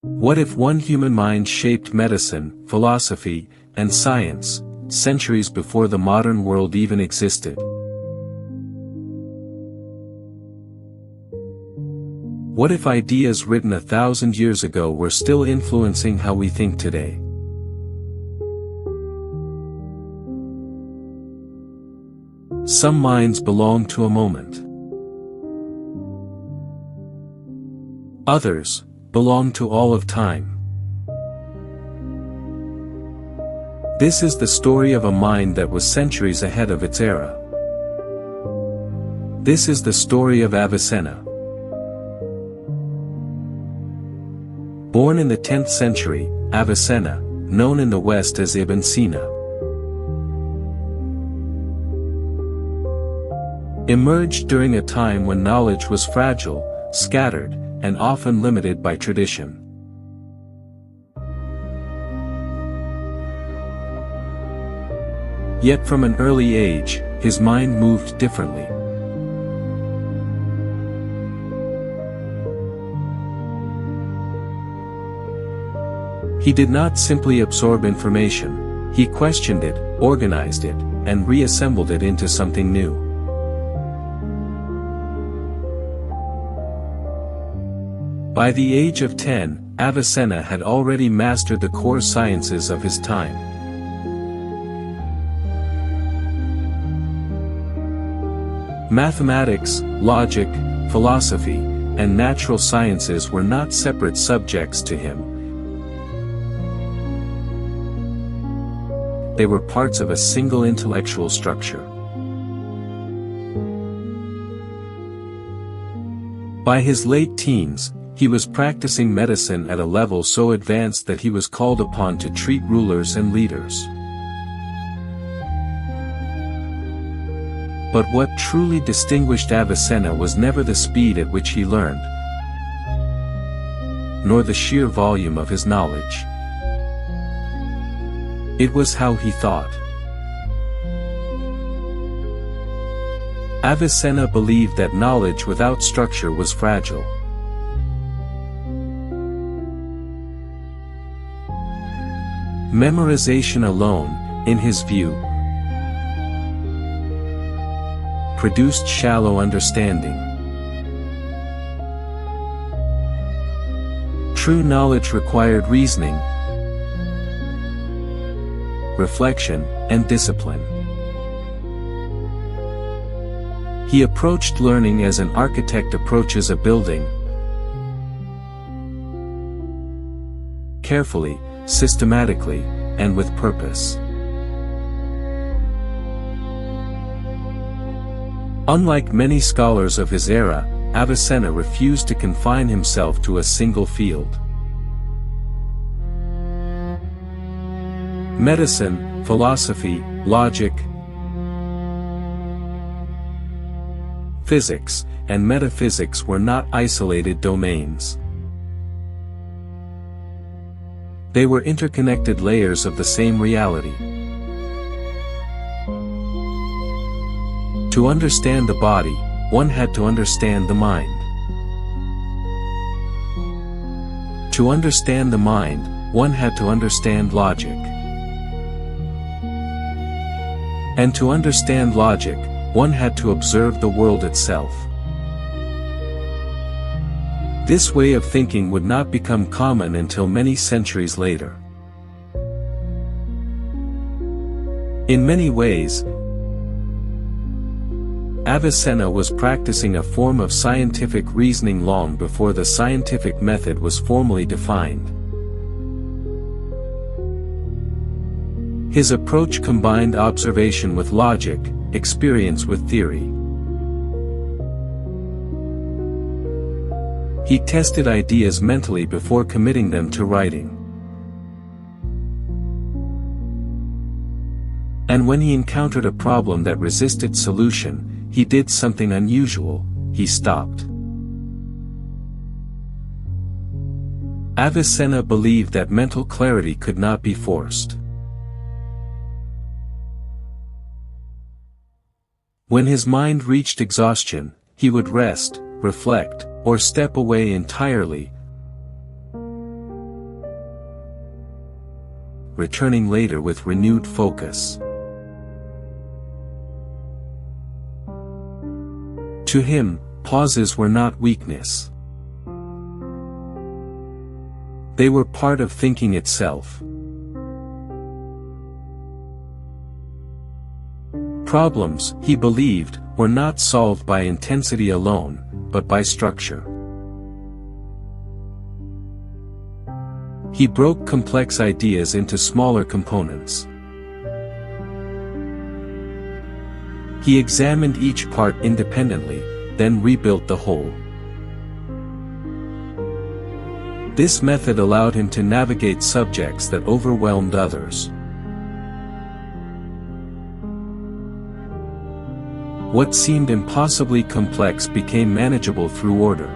What if one human mind shaped medicine, philosophy, and science, centuries before the modern world even existed? What if ideas written 1,000 years ago were still influencing how we think today? Some minds belong to a moment. Others belong to all of time. This is the story of a mind that was centuries ahead of its era. This is the story of Avicenna. Born in the 10th century, Avicenna, known in the West as Ibn Sina, emerged during a time when knowledge was fragile, scattered, and often limited by tradition. Yet from an early age, his mind moved differently. He did not simply absorb information, he questioned it, organized it, and reassembled it into something new. By the age of 10, Avicenna had already mastered the core sciences of his time. Mathematics, logic, philosophy, and natural sciences were not separate subjects to him. They were parts of a single intellectual structure. By his late teens, he was practicing medicine at a level so advanced that he was called upon to treat rulers and leaders. But what truly distinguished Avicenna was never the speed at which he learned, nor the sheer volume of his knowledge. It was how he thought. Avicenna believed that knowledge without structure was fragile. Memorization alone, in his view, produced shallow understanding. True knowledge required reasoning, reflection, and discipline. He approached learning as an architect approaches a building, carefully, systematically, and with purpose. Unlike many scholars of his era, Avicenna refused to confine himself to a single field. Medicine, philosophy, logic, physics, and metaphysics were not isolated domains. They were interconnected layers of the same reality. To understand the body, one had to understand the mind. To understand the mind, one had to understand logic. And to understand logic, one had to observe the world itself. This way of thinking would not become common until many centuries later. In many ways, Avicenna was practicing a form of scientific reasoning long before the scientific method was formally defined. His approach combined observation with logic, experience with theory. He tested ideas mentally before committing them to writing. And when he encountered a problem that resisted solution, he did something unusual: he stopped. Avicenna believed that mental clarity could not be forced. When his mind reached exhaustion, he would rest, reflect, or step away entirely, returning later with renewed focus. To him, pauses were not weakness. They were part of thinking itself. Problems, he believed, were not solved by intensity alone, but by structure. He broke complex ideas into smaller components. He examined each part independently, then rebuilt the whole. This method allowed him to navigate subjects that overwhelmed others. What seemed impossibly complex became manageable through order.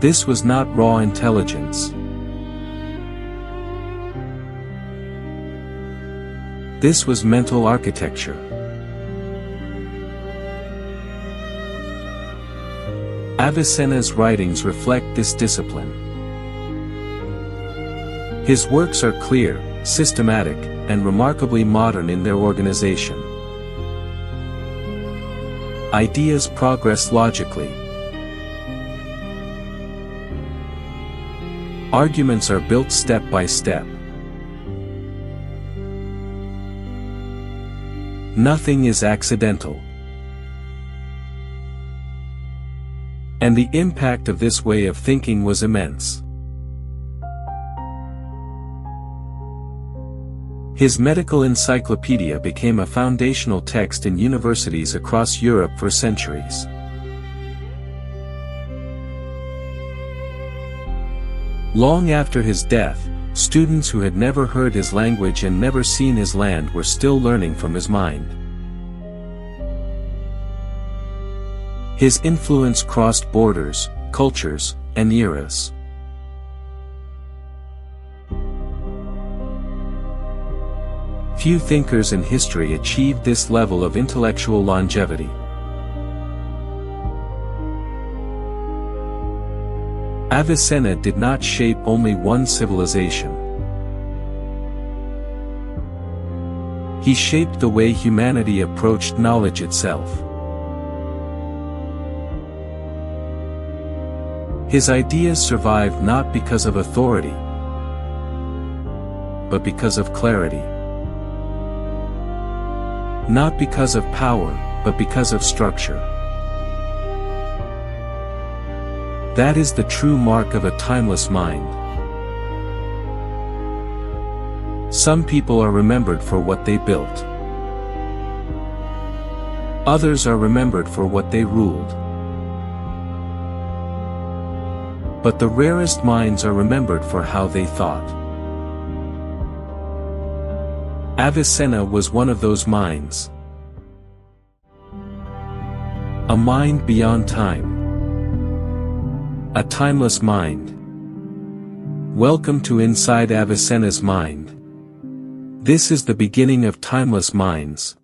This was not raw intelligence. This was mental architecture. Avicenna's writings reflect this discipline. His works are clear, systematic, and remarkably modern in their organization. Ideas progress logically. Arguments are built step by step. Nothing is accidental. And the impact of this way of thinking was immense. His medical encyclopedia became a foundational text in universities across Europe for centuries. Long after his death, students who had never heard his language and never seen his land were still learning from his mind. His influence crossed borders, cultures, and eras. Few thinkers in history achieved this level of intellectual longevity. Avicenna did not shape only one civilization. He shaped the way humanity approached knowledge itself. His ideas survived not because of authority, but because of clarity. Not because of power, but because of structure. That is the true mark of a timeless mind. Some people are remembered for what they built. Others are remembered for what they ruled. But the rarest minds are remembered for how they thought. Avicenna was one of those minds. A mind beyond time. A timeless mind. Welcome to Inside Avicenna's Mind. This is the beginning of Timeless Minds.